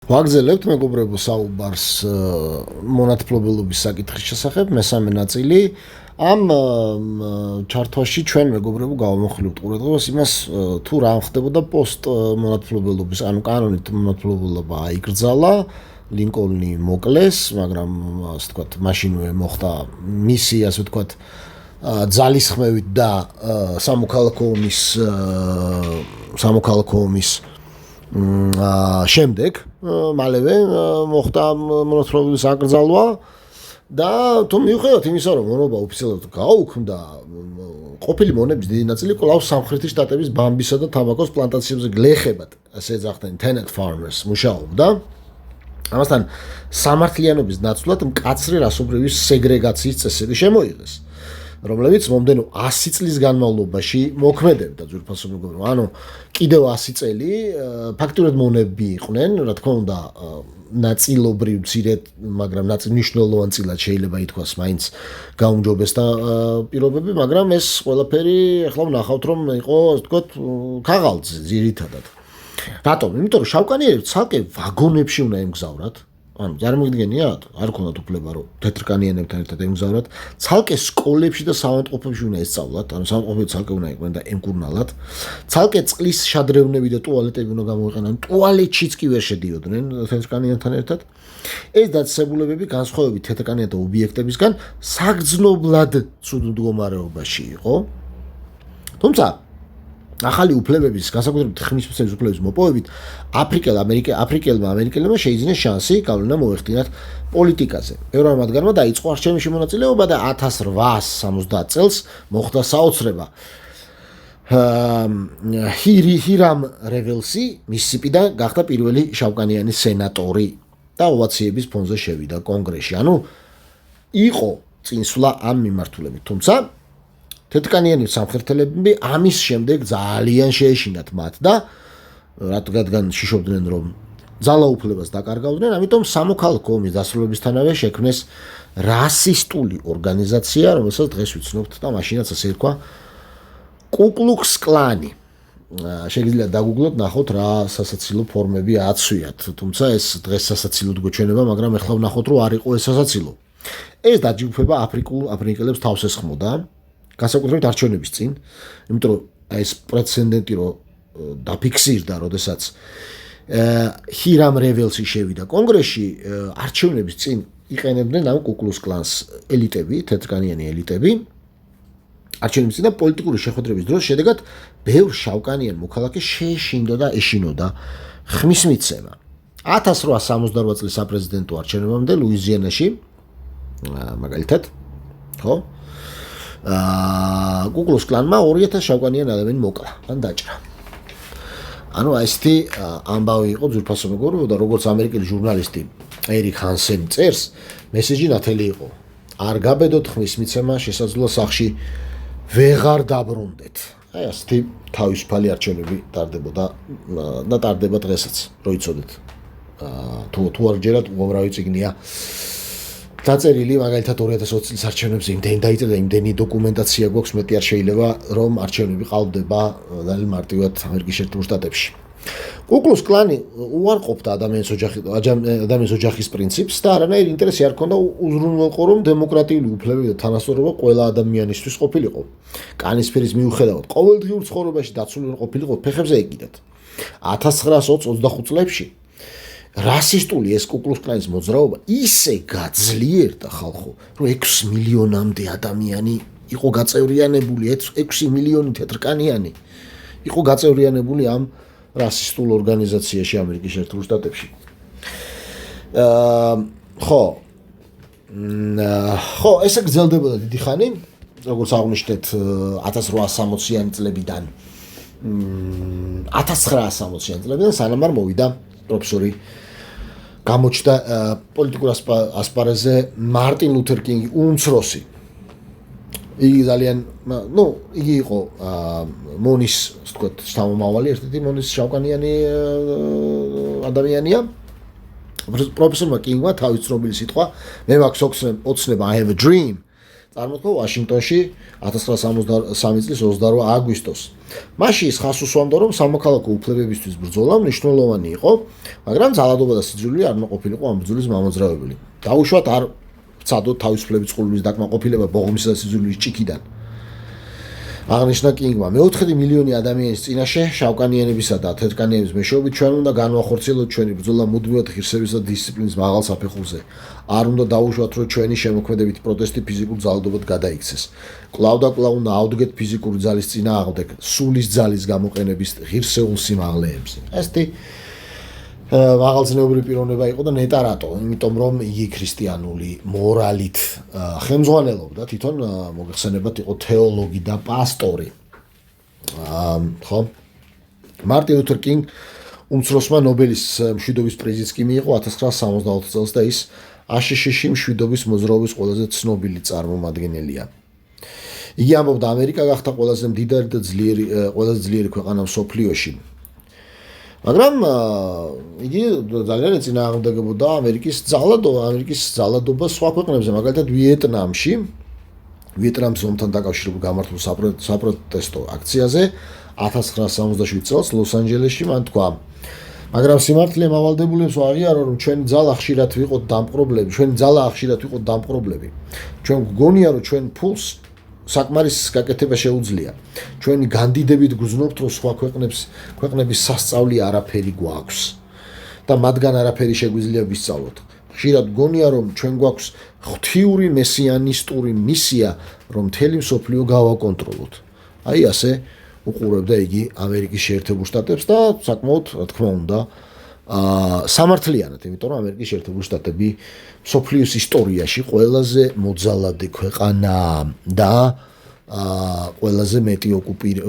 ვაგზელებთ მეგობრებო საუბარს მონათფლობელობის საკითხის შესახებ მესამე ნაწილი ამ ჩართვაში ჩვენ მეგობრებო გავამოხილებთ ყურადღებას იმას თუ რა ხდებოდა პოსტ მონათფლობელობის ანუ კანონით მონათფლობელობა აიკრძალა ლინკოლნი მოკლეს მაგრამ ასე ვთქვათ მაშინვე მოხდა მისი ასე ვთქვათ ძალისხმევით და სამოქალაქო ომის შემდეგ მალევე მოხდა მონათფლობელობის აკრძალვა და თუ მიუხედავად იმისა რომ მონობა ოფიციალურად გაუქმდა ყოფილი მონების დიდი ნაწილი კვლავ სამხრეთის შტატების ბამბისა და თამბაქოს პლანტაციებზე გლეხებად ასე ეძახდნენ tenant farmers მუშაობდა ამასთან სამართლიანობის ნაცვლად მკაცრი რასობრივი სეგრეგაციის წესები შემოიღეს რომლებიც მომდენო 100 წლის განმავლობაში მოქმედებდა ძვირფასო მეგობრებო ანუ კიდევ 100 წელი ფაქტურად მონები იყვნენ რა თქმა უნდა ნაწილობრივ მცირედ მაგრამ მნიშვნელოვან წილად შეიძლება ითქვას მაინც გაუმჯობესდა პირობები მაგრამ ეს ყველაფერი ახლა ვნახავთ რომ იყო ასე ვთქვათ ქაღალდზე ძირითადად რატომ იმიტომ რომ შავკანიანები ცალკე ვაგონებში უნდა ემგზავრათ ანუ წარმოგიდგენიათ არ ქონდათ უფლება რომ თეთრკანიანებთან ერთად ემგზავრათ ცალკე სკოლებში და საავადმყოფოებში უნდა ესწავლათ ანუ საავადმყოფოები ცალკე უნდა იყვნენ და ემკურნალათ ცალკე წყლის შადრევნები და ტუალეტები უნდა გამოიყენონ ტუალეტშიც კი ვერ შედიოდნენ თეთრკანიანთან ერთად ეს დაწესებულებები განსხვავებით თეთრკანიანთა ობიექტებისგან საგრძნობლად ცუდ მდგომარეობაში იყო თუმცა ახალი უფლებების განსაკუთრებით ხმისმცემლის უფლებების მოპოვებით აფრიკელმა ამერიკელებმა შეიძინეს შანსი გავლენა მოეხდინათ პოლიტიკაზე. ბევრმა მათგანმა დაიწყო არჩევნებში მონაწილეობა და 1870 წელს მოხდა საოცრება. ჰირამ რეველსი მისისიპიდან გახდა პირველი შავკანიანი სენატორი და ოვაციების ფონზე შევიდა კონგრესში. ანუ იყო წინსვლა ამ მიმართულებით. თუმცა თეთრკანიანი სამხერხელები ამის შემდეგ ძალიან შეეშინათ მათ და რადგან შიშობდნენ რომ ძალაუფლებას დაკარგავდნენ, ამიტომ სამოქალაქო ომის დასრულებისთანავე შექმნეს რასისტული ორგანიზაცია, რომელსაც დღეს ვიცნობთ და მაშინაც ასე ერქვა კუკლუქს კლანი. შეგიძლიათ დაგუგლოთ, ნახოთ რა სასაცილო ფორმები აცვიათ, თუმცა ეს დღეს სასაცილოდ გვეჩვენება, მაგრამ ეხლა ვნახოთ რომ არ იყო ეს სასაცილო. ეს დაჯგუფება აფრიკელებს თავს ესხმოდა. განსაკუთრებით არჩევნების წინ, იმიტომ რომ ეს პრეცედენტი რომ დაფიქსირდა, როდესაც ჰირამ რეველსი შევიდა კონგრესში, არჩევნების წინ იყენებდნენ ამ კუკლუქს კლანს ელიტები, თეთრკანიანი ელიტები. არჩევნების წინ და პოლიტიკური შეხვედრების დროს შედეგად ბევრ შავკანიან მოქალაქეს შეეშინდა და ეშინოდა ხმის მიცემა. 1868 წლის საპრეზიდენტო არჩევნებამდე ლუიზიანაში მაგალითად, ხო? კუკლუქს კლანმა 2000 შავკანიან ადამიანი მოკლა ან დაჭრა. ანუ ესეთი ამბავი იყო ძვირფასო მეგობრებო და როგორც ამერიკელი ჟურნალისტი ერიკ ჰანსენი წერს, მესეჯი ნათელი იყო. არ გაბედოთ ხმის მიცემა, შესაძლოა სახლში ვეღარ დაბრუნდეთ. აი ასეთი თავისუფალი არჩევნები ტარდებოდა და ტარდება დღესაც, რო იცოდეთ. თუ არ ჯერათ უამრავი წიგნია დაწერილი მაგალითად 2020 წლის არჩევნებზე იმდენი დაიწერა და იმდენი დოკუმენტაცია გვაქვს მეტი არ შეიძლება რომ არჩევნები ყალბდება ძალიან მარტივად ამერიკის შეერთებულ შტატებში. კუკლუქს კლანი უარყოფდა ადამიანის ოჯახის პრინციპს და არანაირი ინტერესი არ ჰქონდა უზრუნველყო რომ დემოკრატიული უფლებები და თანასწორობა ყველა ადამიანისთვის ყოფილიყო. კანის ფერის მიუხედავად ყოველდღიურ ცხოვრებაში დაცული ყოფილიყო ფეხებზე ეკიდათ. 1925 წლებში რასისტული ეს კუკლუქს კლანის მოძრაობა ისე გაძლიერდა ხალხო, რომ 6 მილიონამდე ადამიანი იყო გაწევრიანებული, 6 მილიონი თეთრკანიანი იყო გაწევრიანებული ამ რასისტულ ორგანიზაციაში ამერიკის შეერთებულ შტატებში. ხო, ესე გრძელდებოდა დიდი ხანი, როგორც აღნიშნეთ 1860-იანი წლებიდან 1960-იანი წლებიდან სანამ არ მოვიდა პროფესორი გამოჩნდა პოლიტიკურ ასპარეზზე მარტინ ლუთერ კინგი უმცროსი. იგი ძალიან, იგი იყო მონის, ასე ვთქვათ, შთამომავალი, ერთ-ერთი მონის შავკანიანი ადამიანია. პროფესორმა კინგმა თავის ცნობილი სიტყვა, მე მაქვს ოცნება I have a dream წარმოთქვა ვაშინგტონში 1963 წლის 28 აგვისტოს. მაშინ ის ხაზს უსვამდა, რომ სამოქალაქო უფლებებისთვის ბრძოლა მნიშვნელოვანი იყო, მაგრამ ძალადობა და სიძულვი არ უნდა ყოფილიყო ამ ბრძოლის მამოძრავებელი. დაუშვათ არ ვცადოთ თავისუფლების წყურვლის დაკმაყოფილება ბოღმისა და სიძულვის ჭიქიდან. აღნიშნა კინგმა, მე-4 მილიონი ადამიანის წინაშე შავკანიანებისა და თეთრკანიანების მეშვეობით ჩვენ უნდა განვახორციელოთ ჩვენი ბრძოლა მუდმივად ღირსების და დისციპლინის მაღალ საფეხურზე. არ უნდა დაუშვათ, რომ ჩვენი შემოქმედებითი პროტესტი ფიზიკურ ძალადობად გადაიქცეს. კვლავ და კვლავ უნდა ავდგეთ ფიზიკური ძალის წინააღმდეგ, სულის ძალის გამოყენების ღირსეულ სიმაღლეებზე. ესეთი მაღალწნეობრივი პიროვნება იყო და ნეტა რატო? იმიტომ რომ იგი ქრისტიანული მორალით ხელმძღვანელობდა, თვითონ მოგეხსენებათ იყო თეოლოგი და პასტორი. ხო? მარტინ ლუთერ კინგ უმცროსმა ნობელის მშვიდობის პრიზიც კი მიიღო 1964 წელს და ის აშშ-ში მშვიდობის მოძრაობის ყველაზე ცნობილი წარმომადგენელია. იგი ამბობდა, ამერიკა გახდა ყველაზე მდიდარი და ყველაზე ძლიერი ქვეყანა მსოფლიოში. მაგრამ იგი ძალიან ეწინააღმდეგებოდა ამერიკის ძალადობას სხვა ქვეყნებზე, მაგალითად ვიეტნამში, ვიეტნამის ომთან დაკავშირებულ გამართულ საპროტესტო აქციაზე 1967 წელს ლოს-ანჯელესში მან თქვა, მაგრამ სიმართლე მავალდებულებს აღიარო, რომ ჩვენი ძალა ხშირად ვიყოთ დამპყრობლები. ჩვენ გგონია, რომ ჩვენ ფულს საკმარის გაკეთება შეუძლია. ჩვენი განდიდებით გრძნობთ, რომ სხვა ქვეყნების სასწავლი არაფერი გვაქვს და მათგან არაფერი შეგვიძლია ვისწავლოთ. ხშირად გონია, რომ ჩვენ გვაქვს ღვთიური მესიანისტური მისია, რომ მთელი მსოფლიო გავაკონტროლოთ. აი ასე უყურებდა იგი ამერიკის შეერთებულ შტატებს და საკმაოდ, რა თქმა უნდა, სამართლიანად, იმიტომ რომ ამერიკის შეერთებული შტატები მსოფლიოს ისტორიაში ყველაზე მოძალადე ქვეყანაა და ყველაზე მეტი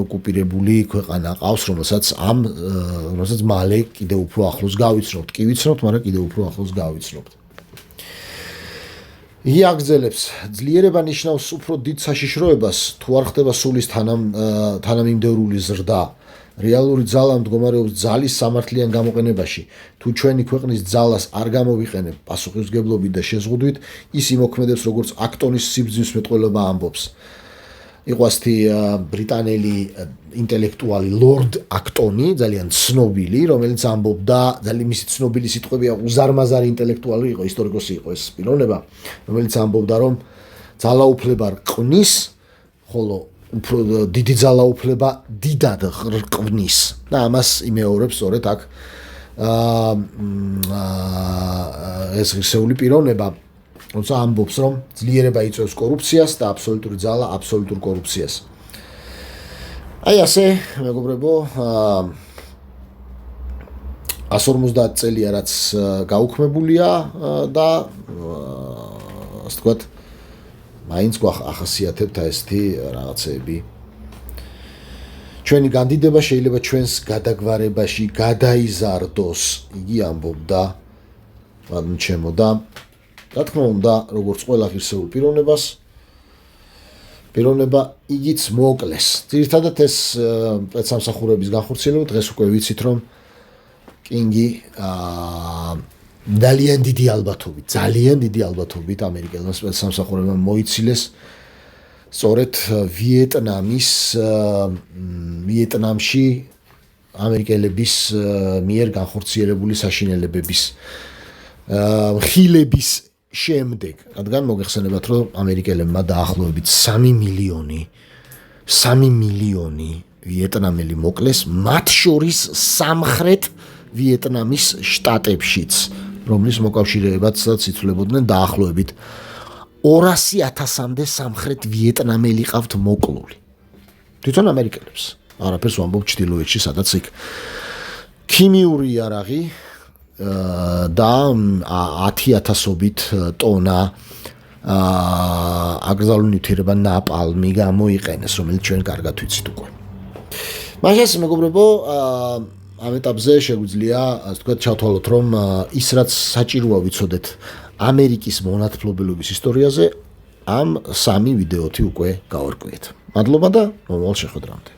ოკუპირებული ქვეყანა ყავს, რომელსაც მალე კიდევ უფრო ახლოს გავიცნობთ. კი ვიცნობთ, მაგრამ კიდევ უფრო ახლოს გავიცნობთ. იგი აგრძელებს, ძლიერება ნიშნავს უფრო დიდ საშიშროებას, თუ არ ხდება სულის თანამიმდევრული ზრდა. რეალური ძალა მდგომარეობს ძალის სამართლიან გამოყენებაში. თუ ჩვენი ქვეყნის ძალას არ გამოვიყენებ პასუხისმგებლობით და შეზღუდვით, ის იმოქმედებს როგორც აქტონის სიბრძნის მეტყველება ამბობს. იყო ასეთი ბრიტანელი ინტელექტუალი ლორდ აქტონი, ძალიან ცნობილი, რომელიც ამბობდა, ძალიან მისი ცნობილი სიტყვებია, უზარმაზარი ინტელექტუალი იყო, ისტორიკოსი იყო ეს პიროვნება, რომელიც ამბობდა, რომ ძალაუფლება რყნის, ხოლო უფრო დიდი ძალაუფლება დიდად რყნის და ამას იმეორებს სწორედ აქ ეს ღირსეული პიროვნება, როცა ამბობს, რომ ძლიერება იწვევს კორუფციას და აბსოლუტური ძალა აბსოლუტურ კორუფციას. აი ასე, მეგობრებო, 150 წელია რაც გაუქმებულია და ასე ვთქვათ, მაინც ახასიათებთ ესეთი რაღაცები. ჩვენი განდიდება შეიძლება ჩვენს გადაგვარებაში გადაიზარდოს, იგი ამბობდა, ჩემო და რა თქმა უნდა, როგორც ყველა ღირსეულ პიროვნება იგიც მოკლეს. ძირითადად ეს პეცამსახურების განხორციელება დღეს უკვე ვიცით, რომ კინგი ძალიან დიდი ალბათობით ამერიკელმა სპეცსამსახურებამ მოიცილეს სწორედ ვიეტნამში ამერიკელების მიერ განხორციელებული საშინელებების ხილების შემდეგ, რადგან მოგეხსენებათ, რომ ამერიკელებმა დაახლოებით 3 მილიონი ვიეტნამელი მოკლეს, მათ შორის სამხრეთ ვიეტნამის შტატებშიც, რომლის მოკავშირეებაც იცვლებოდნენ დაახლოებით 200,000-მდე სამხრეთ ვიეტნამელი ყავთ მოკლული. თვითონ ამერიკელებს. არაფერს ვამბობ ჩრდილოეთში, სადაც იქ ქიმიური იარაღი და 10,000-ობით ტონა აკრძალული ნივთიერება ნაპალმი გამოიყენეს, რომელიც ჩვენ კარგად ვიცით უკვე. მაშინ მეგობრებო, ამ ეტაპზე შეგვიძლია, ასე ვთქვათ, ჩავთვალოთ, რომ ის რაც საჭიროა ვიცოდეთ ამერიკის მონათმფლობელობის ისტორიაზე, ამ 3 ვიდეოთი უკვე გავარკვიეთ. მადლობა და მომავალ შეხვედრამდე.